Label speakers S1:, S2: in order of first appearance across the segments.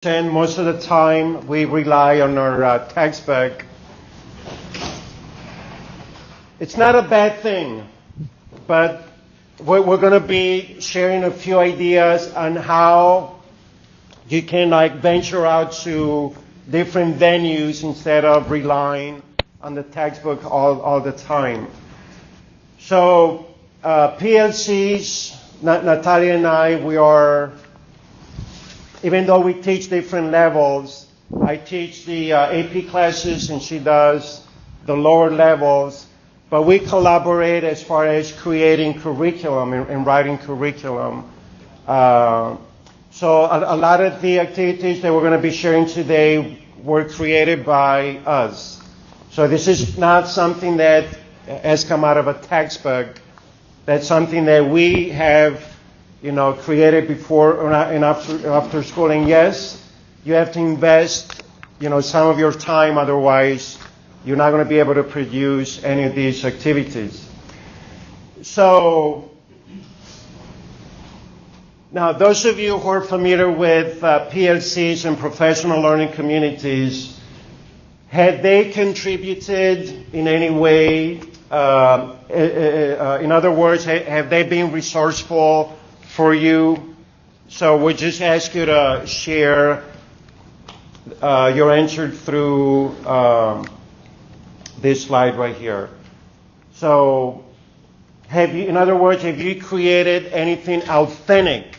S1: And most of the time we rely on our textbook. It's not a bad thing, but we're going to be sharing a few ideas on how you can venture out to different venues instead of relying on the textbook all the time. So PLCs, Natalia and I, we are, even though we teach different levels, I teach the AP classes and she does the lower levels, but we collaborate as far as creating curriculum and writing curriculum. So a lot of the activities that we're going to be sharing today were created by us. So this is not something that has come out of a textbook. That's something that we have created before and after school. And yes, you have to invest, some of your time. Otherwise, you're not going to be able to produce any of these activities. So now, those of you who are familiar with PLCs and professional learning communities, have they contributed in any way? In other words, have they been resourceful for you? So we just ask you to share your answer through this slide right here. So have you created anything authentic?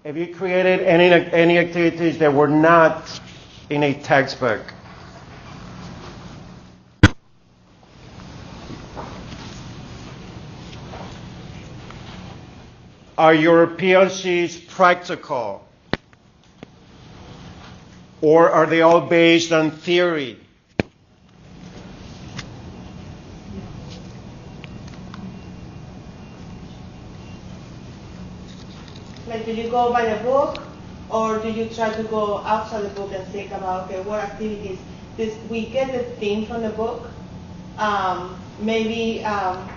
S1: Have you created any activities that were not in a textbook? Are your PLCs practical? Or are they all based on theory?
S2: Like, do you go by the book, or do you try to go outside the book and think about, okay, what activities? We get the theme from the book. Maybe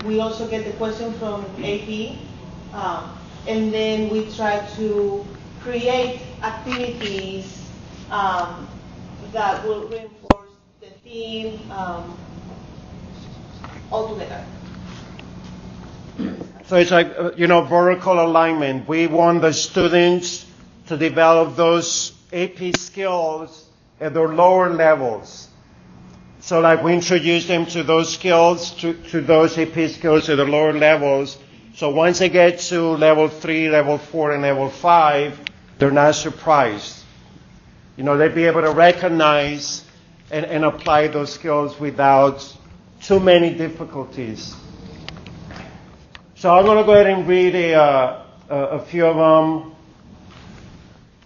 S2: we also get the question from AP. And then we try to create activities that will reinforce the theme altogether.
S1: So it's like, vertical alignment. We want the students to develop those AP skills at their lower levels. So we introduce them to those skills, to those AP skills at the lower levels. So once they get to level 3, level 4, and level 5, they're not surprised. They'll be able to recognize and apply those skills without too many difficulties. So I'm going to go ahead and read a few of them.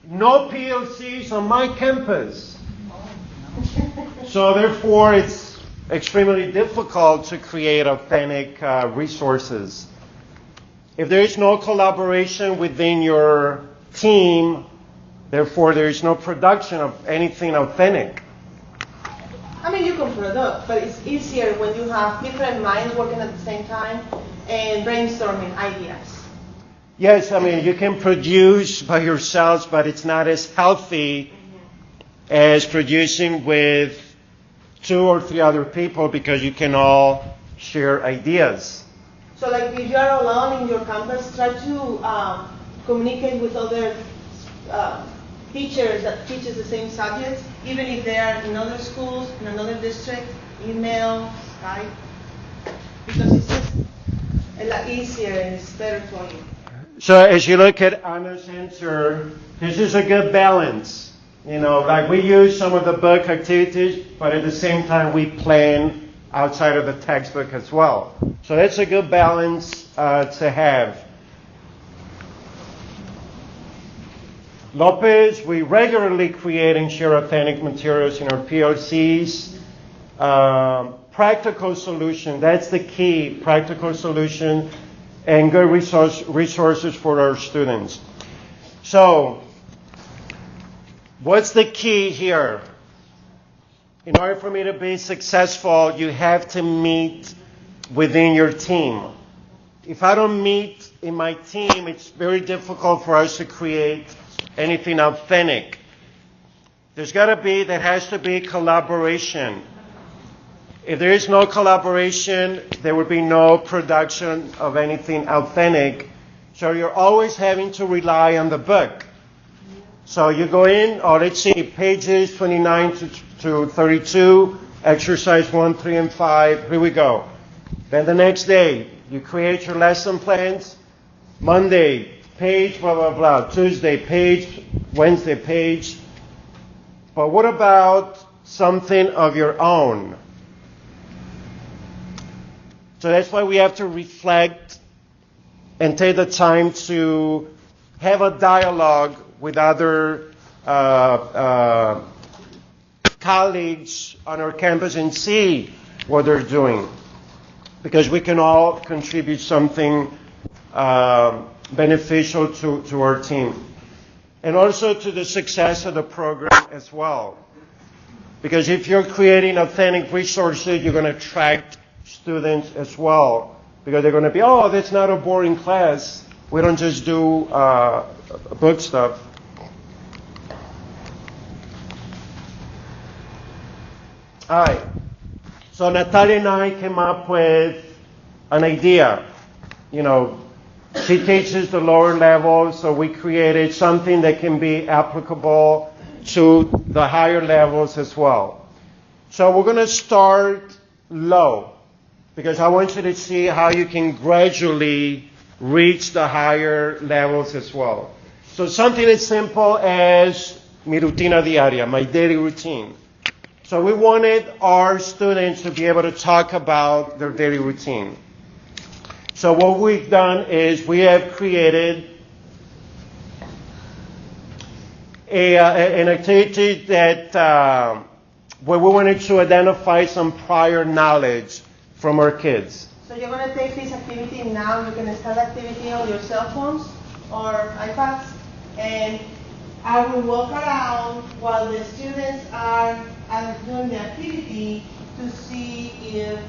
S1: No PLCs on my campus. So therefore, it's extremely difficult to create authentic resources. If there is no collaboration within your team, therefore there is no production of anything authentic.
S2: I mean, you can produce, but it's easier when you have different minds working at the same time and brainstorming ideas.
S1: Yes, you can produce by yourselves, but it's not as healthy as producing with 2 or 3 other people, because you can all share ideas.
S2: So if you are alone in your campus, try to communicate with other teachers that teaches the same subjects, even if they are in other schools, in another district, email, Skype, because it's just a lot easier and it's better for you.
S1: So as you look at Anna's answer, this is a good balance. We use some of the book activities, but at the same time we plan outside of the textbook as well. So that's a good balance to have. Lopez, we regularly create and share authentic materials in our PLCs. Practical solution, that's the key, practical solution and good resources for our students. So, what's the key here? In order for me to be successful, you have to meet within your team. If I don't meet in my team, it's very difficult for us to create anything authentic. There has to be collaboration. If there is no collaboration, there would be no production of anything authentic. So you're always having to rely on the book. So you go in, let's see, pages 29 to 32, exercise 1, 3, and 5. Here we go. Then the next day, you create your lesson plans. Monday, page, blah, blah, blah. Tuesday, page. Wednesday, page. But what about something of your own? So that's why we have to reflect and take the time to have a dialogue with other colleagues on our campus and see what they're doing. Because we can all contribute something beneficial to our team. And also to the success of the program as well. Because if you're creating authentic resources, you're going to attract students as well. Because they're going to be, that's not a boring class. We don't just do book stuff. All right. So Natalia and I came up with an idea. She teaches the lower level, so we created something that can be applicable to the higher levels as well. So we're going to start low, because I want you to see how you can gradually reach the higher levels as well. So something as simple as mi rutina diaria, my daily routine. So we wanted our students to be able to talk about their daily routine. So what we've done is we have created an activity that where we wanted to identify some prior knowledge from our kids.
S2: So you're going to take this activity now. You can start activity on your cell phones or iPads, and I will walk around while the students are doing the activity to see if.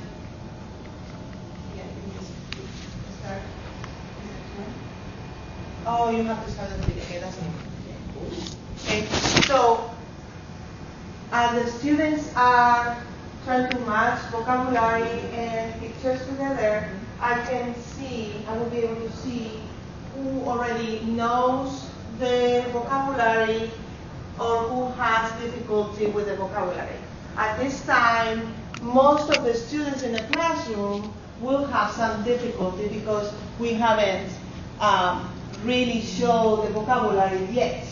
S2: Oh, you have to start the video. Okay, that's it. Okay, so the students are trying to match vocabulary and pictures together. I will be able to see who already knows the vocabulary or who has difficulty with the vocabulary. At this time, most of the students in the classroom will have some difficulty because we haven't really show the vocabulary yet.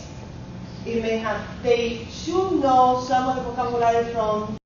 S2: They should know some of the vocabulary from